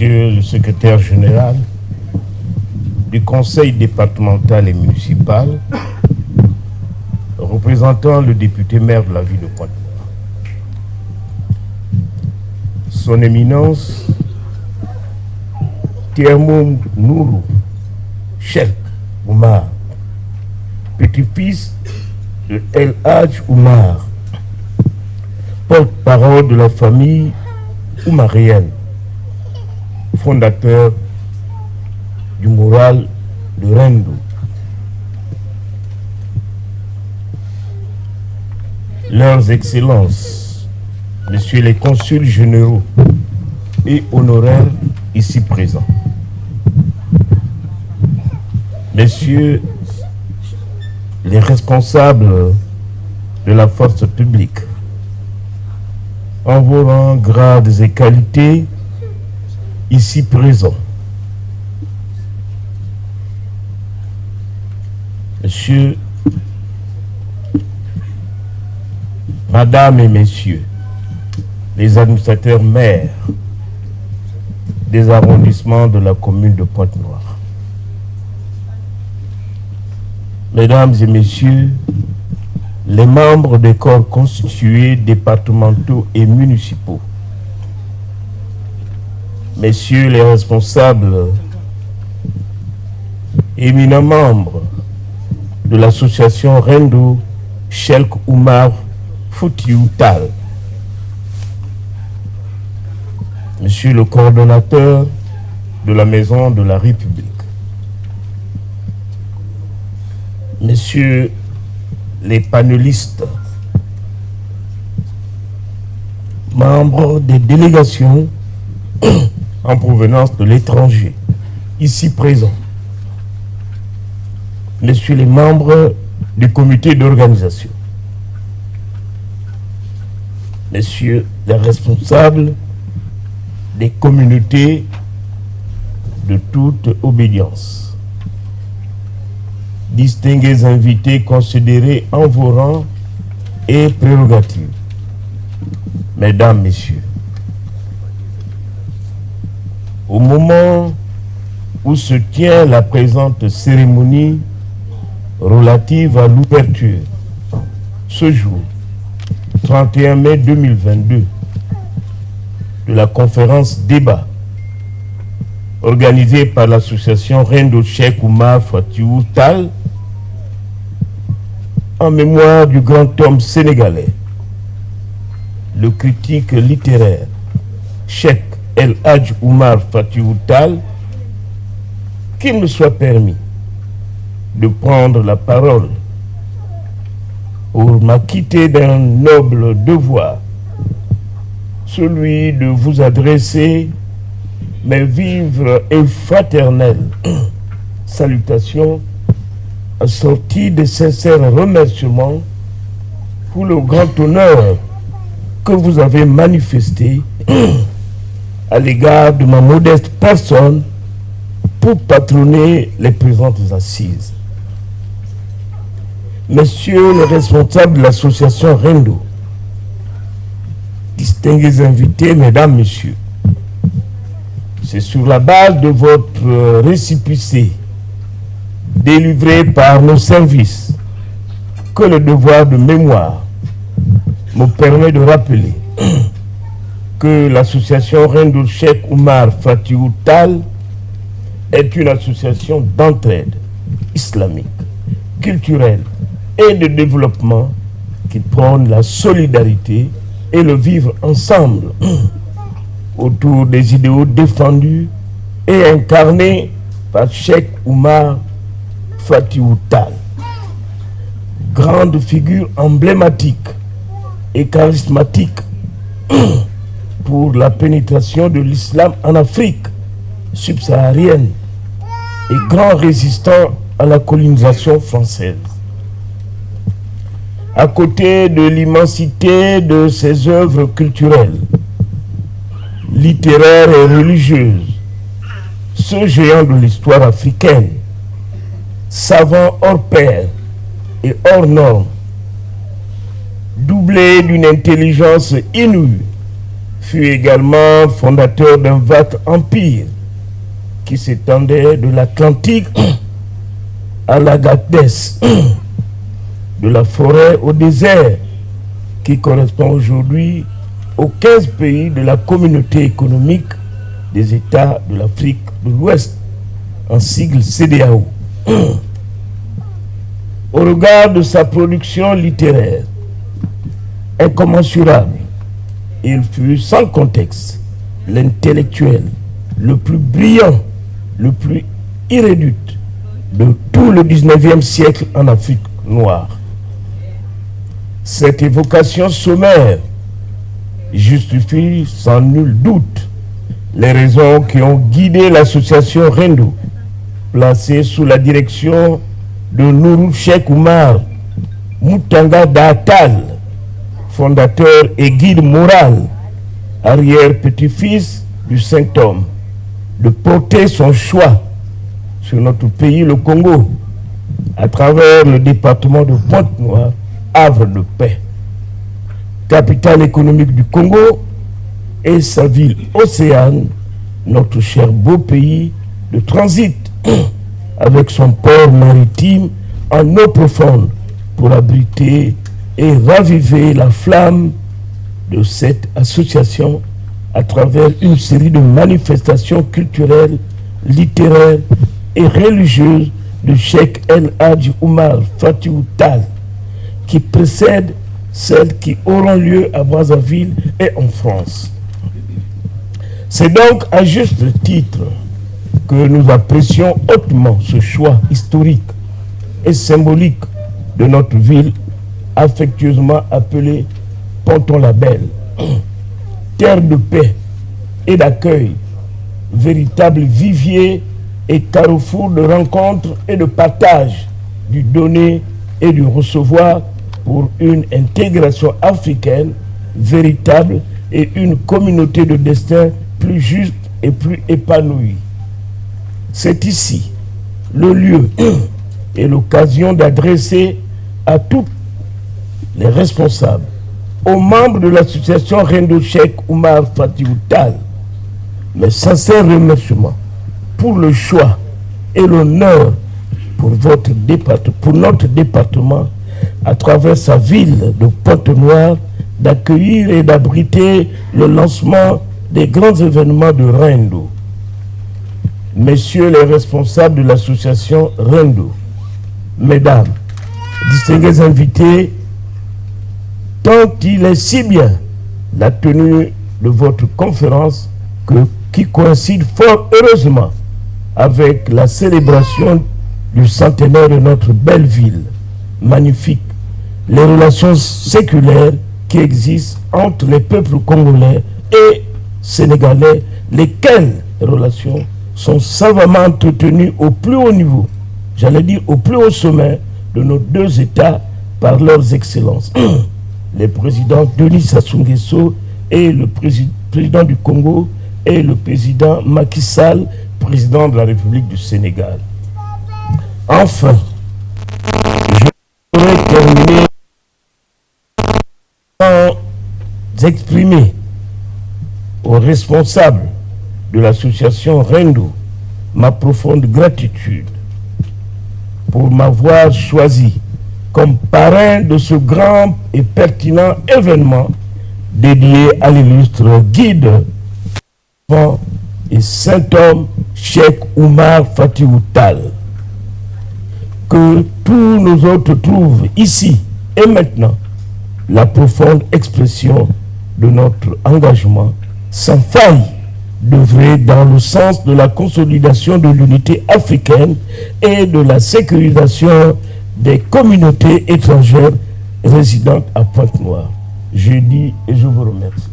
Monsieur le secrétaire général du conseil départemental et municipal, représentant le député maire de la ville de Pointe-Noire, son éminence Thierno Nourou Cheikh Oumar, petit-fils de El Hadj Oumar, porte-parole de la famille oumarienne, fondateur du moral de Rendou. Leurs Excellences, Messieurs les consuls généraux et honoraires ici présents, Messieurs les responsables de la force publique, en vos rangs, grades et qualités ici présents, Messieurs, Madame et Messieurs, les administrateurs maires des arrondissements de la commune de Pointe-Noire, Mesdames et Messieurs, les membres des corps constitués départementaux et municipaux, Messieurs les responsables, éminents membres de l'association Rendou Cheikh Oumar Foutiyou Tall, Monsieur le coordonnateur de la Maison de la République, Messieurs les panélistes, membres des délégations en provenance de l'étranger, ici présents, Messieurs les membres du comité d'organisation, Messieurs les responsables des communautés de toute obédience, distingués invités considérés en vos rangs et prérogatives, Mesdames, Messieurs, au moment où se tient la présente cérémonie relative à l'ouverture, ce jour, 31 mai 2022, de la conférence débat organisée par l'association Rendou Cheikh Oumar Foutiyou Tall en mémoire du grand homme sénégalais, le critique littéraire Cheikh El Hadj Oumar Foutiyou Tall, qu'il me soit permis de prendre la parole pour m'acquitter d'un noble devoir, celui de vous adresser mes vives et fraternelles salutations assorties de sincères remerciements pour le grand honneur que vous avez manifesté à l'égard de ma modeste personne pour patronner les présentes assises. Messieurs les responsables de l'association Rendou, distingués invités, Mesdames, Messieurs, c'est sur la base de votre récépissé délivré par nos services que le devoir de mémoire me permet de rappeler que l'association Rendou Cheikh Oumar Foutiyou Tall est une association d'entraide islamique, culturelle et de développement qui prône la solidarité et le vivre ensemble autour des idéaux défendus et incarnés par Cheikh Oumar Foutiyou Tall, grande figure emblématique et charismatique pour la pénétration de l'islam en Afrique subsaharienne et grand résistant à la colonisation française. À côté de l'immensité de ses œuvres culturelles, littéraires et religieuses, ce géant de l'histoire africaine, savant hors pair et hors norme, doublé d'une intelligence inouïe fut également fondateur d'un vaste empire qui s'étendait de l'Atlantique à l'Agadès, de la forêt au désert, qui correspond aujourd'hui aux 15 pays de la communauté économique des États de l'Afrique de l'Ouest, en sigle CEDEAO. Au regard de sa production littéraire incommensurable, il fut sans contexte l'intellectuel le plus brillant, le plus irréductible de tout le 19e siècle en Afrique noire. Cette évocation sommaire justifie sans nul doute les raisons qui ont guidé l'association Rendu, placée sous la direction de Nourou Cheikh Oumar Moutanga Datal, fondateur et guide moral, arrière-petit-fils du Saint-Homme, de porter son choix sur notre pays, le Congo, à travers le département de Pointe-Noire, havre de paix, capitale économique du Congo, et sa ville Océane, notre cher beau pays de transit, avec son port maritime en eau profonde pour abriter et raviver la flamme de cette association à travers une série de manifestations culturelles, littéraires et religieuses de Cheikh El Hadji Oumar Foutiyou Tall, qui précèdent celles qui auront lieu à Brazzaville et en France. C'est donc à juste titre que nous apprécions hautement ce choix historique et symbolique de notre ville, affectueusement appelée Ponton-la-Belle, terre de paix et d'accueil, véritable vivier et carrefour de rencontres et de partage, du donner et du recevoir pour une intégration africaine véritable et une communauté de destin plus juste et plus épanouie. C'est ici le lieu et l'occasion d'adresser à tous les responsables, aux membres de l'association Rendu Cheikh Oumar Foutiyou Tall, mes sincères remerciements pour le choix et l'honneur pour notre département, à travers sa ville de Pointe-Noire, d'accueillir et d'abriter le lancement des grands événements de Rendu. Messieurs les responsables de l'association Rendu, mesdames, distingués invités, tant il est si bien la tenue de votre conférence qui coïncide fort heureusement avec la célébration du centenaire de notre belle ville, magnifique, les relations séculaires qui existent entre les peuples congolais et sénégalais, lesquelles relations sont savamment entretenues au plus haut niveau, j'allais dire au plus haut sommet de nos deux États par leurs excellences, les présidents Denis Sassou Nguesso et le président du Congo et le président Macky Sall, président de la République du Sénégal. Enfin, je voudrais terminer sans exprimer aux responsables de l'association Rendu ma profonde gratitude pour m'avoir choisi comme parrain de ce grand et pertinent événement dédié à l'illustre guide et saint homme Cheikh Oumar Foutiyou Tall. Que tous nos autres trouvent ici et maintenant la profonde expression de notre engagement sans faille d'œuvrer dans le sens de la consolidation de l'unité africaine et de la sécurisation des communautés étrangères résidentes à Pointe-Noire. Je dis et je vous remercie.